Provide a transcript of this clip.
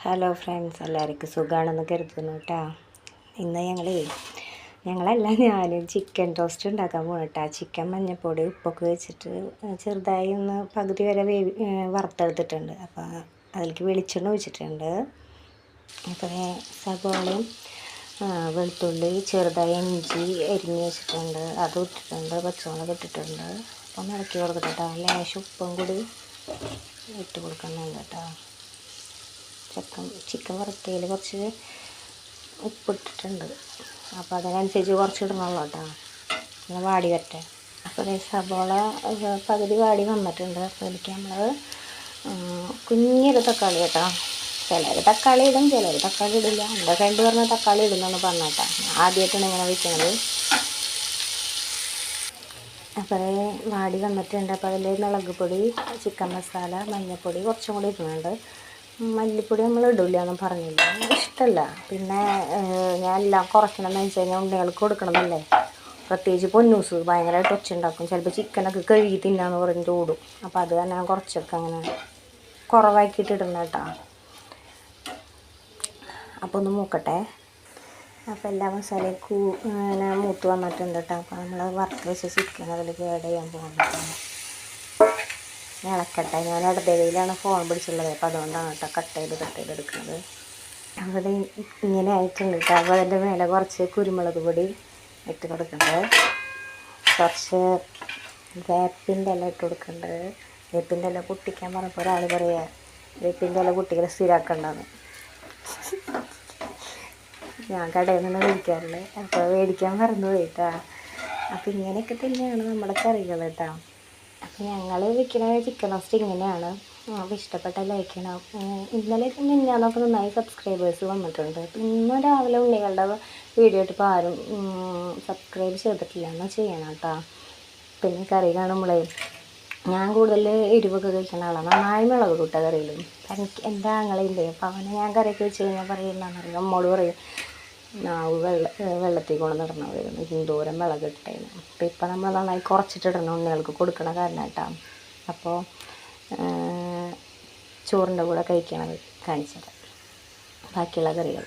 Hello friends, എല്ലാവർക്കും സുഖമാണെന്ന് കരുതുന്നു കേട്ടോ. ഇന്ന് ഞാനും ചിക്കൻ റോസ്റ്റ് ഉണ്ടാക്കാൻ പോകണം കേട്ടോ. ചിക്കൻ മഞ്ഞൾപ്പൊടി ഉപ്പൊക്കെ വെച്ചിട്ട് ചെറുതായി ഒന്ന് പകുതി വരെ വറുത്തെടുത്തിട്ടുണ്ട്. അപ്പോൾ അതിലേക്ക് വെളിച്ചെണ്ണ ഒഴിച്ചിട്ടുണ്ട്. അപ്പോൾ സവോളയും വെളുത്തുള്ളി ചെറുതായി ഇഞ്ചി അരിഞ്ഞ് വെച്ചിട്ടുണ്ട്, അത് ഇട്ടിട്ടുണ്ട്. പച്ചമുളക് ഇട്ടിട്ടുണ്ട്. അപ്പം ഇളക്കി കൊടുത്തിട്ടോ. ലേശം ഉപ്പും കൂടി ഇട്ട് കൊടുക്കുന്നുണ്ട് കേട്ടോ. ചിക്കൻ വറുത്തതിൽ കുറച്ച് ഉപ്പിട്ടിട്ടുണ്ട്. അപ്പോൾ അതിനനുസരിച്ച് കുറച്ച് ഇടണമല്ലോ കേട്ടോ, ഒന്ന് വാടി വരട്ടെ. അപ്പോൾ സവോള പകുതി വാടി വന്നിട്ടുണ്ട്. അപ്പോൾ അതിലേക്ക് നമ്മൾ കുഞ്ഞൊരു തക്കാളി കേട്ടോ. ചിലർ തക്കാളി ഇടും, ചിലർ തക്കാളി ഇടില്ല. എൻ്റെ ഫ്രണ്ട് പറഞ്ഞ തക്കാളി ഇടുന്നെന്ന് പറഞ്ഞേട്ടാ. ആദ്യമായിട്ടാണ് ഇങ്ങനെ വയ്ക്കുന്നത്. അപ്പോൾ വാടി വന്നിട്ടുണ്ട്. അപ്പോൾ അതിൽ മുളക് പൊടി, ചിക്കൻ മസാല, മഞ്ഞൾപ്പൊടി കുറച്ചും കൂടി ഇടുന്നുണ്ട്. മല്ലിപ്പൊടി നമ്മൾ ഇടില്ല എന്നും പറഞ്ഞില്ല, ഇഷ്ടമല്ല. പിന്നെ ഞാൻ എല്ലാം കുറയ്ക്കണമെന്ന് വെച്ച് കഴിഞ്ഞാൽ ഉണ്ണികൾക്ക് കൊടുക്കണമല്ലേ. പ്രത്യേകിച്ച് പൊന്നൂസ് ഭയങ്കരമായിട്ട് ഒച്ചുണ്ടാക്കും. ചിലപ്പോൾ ചിക്കനൊക്കെ കഴുകി തിന്നാന്ന് പറഞ്ഞിട്ട് ഓടും. അപ്പോൾ അത് തന്നെ ഞാൻ കുറച്ചൊക്കെ അങ്ങനെ കുറവാക്കിയിട്ട് ഇടുന്ന കേട്ടോ. അപ്പോൾ ഒന്ന് മൂക്കട്ടെ. അപ്പോൾ എല്ലാ മസാലയും ഇങ്ങനെ മൂത്ത് വന്നിട്ടുണ്ട് കേട്ടോ. അപ്പോൾ നമ്മൾ വറുത്ത് വെച്ച ചിക്കൻ അതിലേക്ക് ആഡ് ചെയ്യാൻ പോകുന്നത്. ഇളക്കട്ടെ. ഞാൻ ഇടതയിലാണ് ഫോൺ പിടിച്ചുള്ളത്. അപ്പോൾ അതുകൊണ്ടാണ് കേട്ടോ കട്ട് ചെയ്ത് എടുക്കുന്നത്. അപ്പോൾ ഇങ്ങനെ ആയിട്ടുണ്ട് കേട്ടോ. അപ്പോൾ അതിൻ്റെ മേലെ കുറച്ച് കുരുമുളക് പൊടി ഇട്ട് കൊടുക്കുന്നുണ്ട്. കുറച്ച് വേപ്പിൻ്റെ ഇല ഇട്ട് കൊടുക്കുന്നുണ്ട്. വേപ്പിൻ്റെ ഇല പൊട്ടിക്കാൻ പറഞ്ഞപ്പോൾ ഒരാൾ പറയുക വേപ്പിൻ്റെ ഇല പൊട്ടിക്കൽ സ്ഥിരമാക്കണ്ടെന്ന്. ഞാൻ കടയിൽ നിന്ന് മേടിക്കാറുണ്ട്. അപ്പോൾ മേടിക്കാൻ മറന്നു പോയിട്ടാ. അപ്പോൾ ഇങ്ങനെയൊക്കെ തന്നെയാണ് നമ്മുടെ കറികൾ കേട്ടോ. അപ്പോൾ ഞങ്ങൾ വെക്കുന്ന ചിക്കൻ റോസ്റ്റ് ഇങ്ങനെയാണ്. അപ്പോൾ ഇഷ്ടപ്പെട്ട ലൈക്ക് ചെയ്യണം. ഇന്നലെ മിനിഞ്ഞാന്നൊക്കെ നന്നായി സബ്സ്ക്രൈബേഴ്സ് വന്നിട്ടുണ്ട്. ഇന്ന് രാവിലെ ഉണ്ണികളുടെ വീഡിയോ ഇട്ടപ്പോൾ ആരും സബ്സ്ക്രൈബ് ചെയ്തിട്ടില്ല. എന്നാൽ ചെയ്യണം കേട്ടോ. പിന്നെ കറി കാണുമ്പോഴേ ഞാൻ കൂടുതൽ എരിവൊക്കെ കഴിക്കുന്ന ആളാണ്. നന്നായി മുളക് കൂട്ട കറിയിലും. എനിക്ക് എൻ്റെ ആങ്ങളയുണ്ട്. അപ്പോൾ അവനെ ഞാൻ കറിയൊക്കെ വെച്ച് കഴിഞ്ഞാൽ പറയുന്നറിയാം. അമ്മോട് പറയും നാവ് വെള്ളത്തിൽ കൊണ്ടുവന്നിടണം വരുന്നു എന്തോരം മുളക് ഇട്ടേന്. അപ്പോൾ ഇപ്പം നമ്മൾ നന്നായി കുറച്ചിട്ടിടണം ഉണ്ണികൾക്ക് കൊടുക്കണ കാരണമായിട്ടാണ്. അപ്പോൾ ചോറിൻ്റെ കൂടെ കഴിക്കണത് കാണിച്ചത് ബാക്കിയുള്ള കറികൾ.